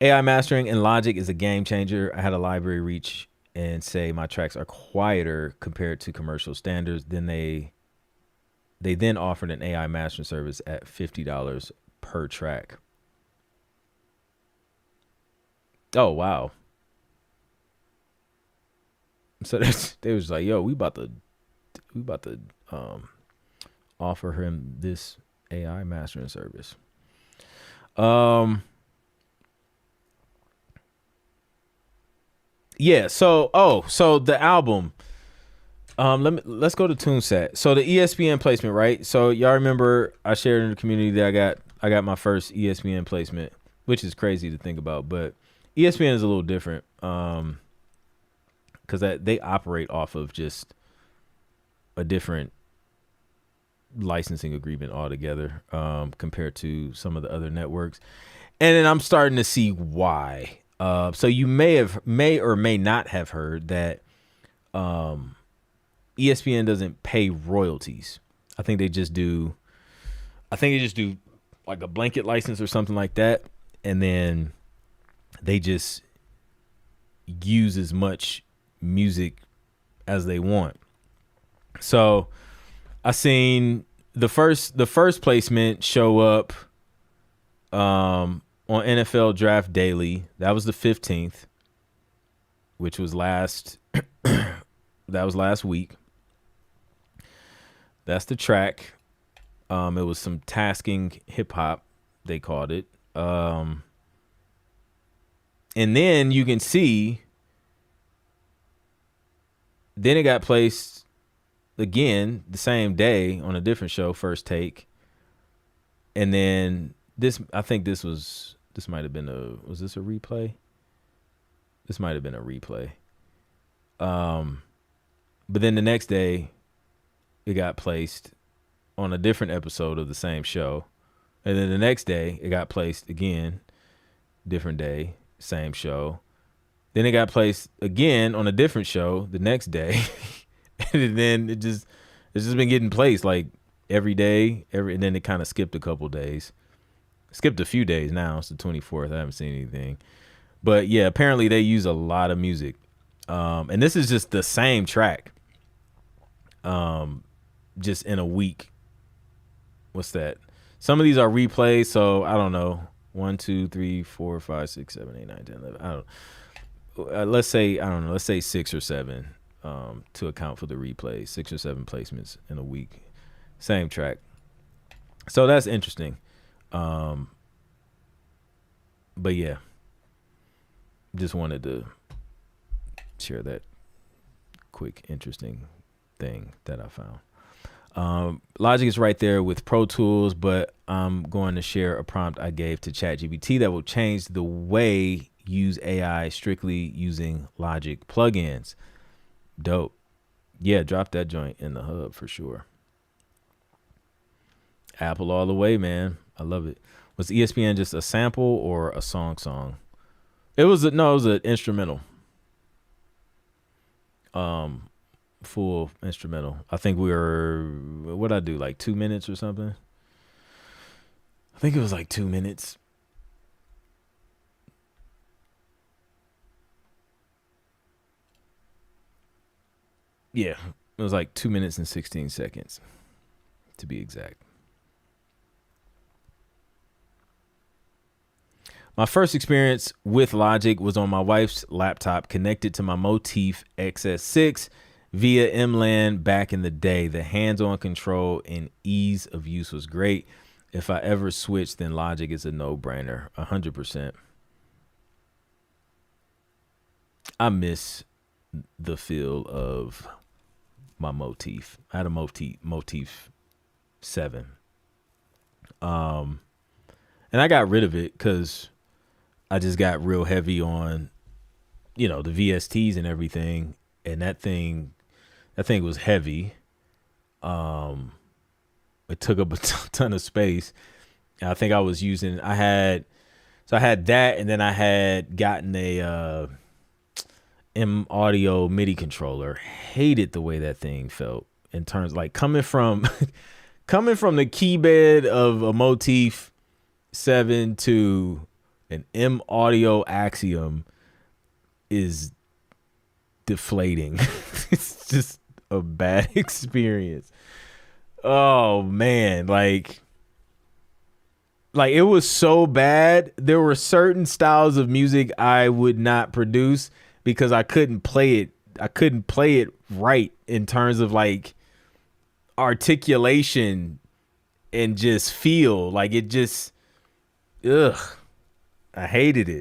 AI mastering in Logic is a game changer. I had a library reach and say my tracks are quieter compared to commercial standards. Then they then offered an AI mastering service at $50 per track. Oh wow. So they was like, yo, we about to um offer him this AI mastering service. Um yeah, so the album. Let's go to TuneSet. So the ESPN placement, right? So y'all remember I shared in the community that I got my first ESPN placement, which is crazy to think about, but ESPN is a little different. Because they operate off of just a different licensing agreement altogether, compared to some of the other networks. And then I'm starting to see why. So you may or may not have heard that ESPN doesn't pay royalties. I think they just do. I think they just do like a blanket license or something like that, and then they just use as much music as they want. So I seen the first placement show up on NFL Draft Daily. That was the 15th, which was last that was last week. That's the track. It was some tasking hip hop, they called it. And then you can see, then it got placed again the same day on a different show, First Take. And then I think this might have been was this a replay? This might have been a replay. But then the next day, it got placed on a different episode of the same show. And then the next day, it got placed again, different day, same show. Then it got placed again on a different show the next day. And then it's just been getting placed like every day, and then it kind of skipped a couple days. Skipped a few days now. It's the 24th. I haven't seen anything. But yeah, apparently they use a lot of music. And this is just the same track. Just in a week. What's that? Some of these are replays, so I don't know. 1, 2, 3, 4, 5, 6, 7, 8, 9, 10, 11. I don't. Let's say I don't know. Let's say 6 or 7. To account for the replays, 6 or 7 placements in a week. Same track. So that's interesting. But yeah, just wanted to share that quick, interesting thing that I found. Logic is right there with Pro Tools, but I'm going to share a prompt I gave to ChatGPT that will change the way use AI strictly using Logic plugins. Dope. Yeah, drop that joint in the hub for sure. Apple all the way, man. I love it. Was ESPN just a sample or a song? It was an instrumental. Full instrumental. I think what'd I do, like 2 minutes or something? I think it was like 2 minutes. Yeah, it was like 2 minutes and 16 seconds to be exact. My first experience with Logic was on my wife's laptop connected to my Motif XS6 via MLAN back in the day. The hands-on control and ease of use was great. If I ever switch, then Logic is a no-brainer, 100%. I miss the feel of my Motif. I had a Motif 7. And I got rid of it because I just got real heavy on, the VSTs and everything. And that thing was heavy. It took up a ton of space. And I think I had that, and then I had gotten a M Audio MIDI controller. Hated the way that thing felt in terms, like, coming from the key bed of a Motif 7 to An M audio Axiom is deflating. It's just a bad experience. Oh man, like it was so bad. There were certain styles of music I would not produce because I couldn't play it. I couldn't play it right in terms of like articulation and just feel like it just, ugh, I hated it.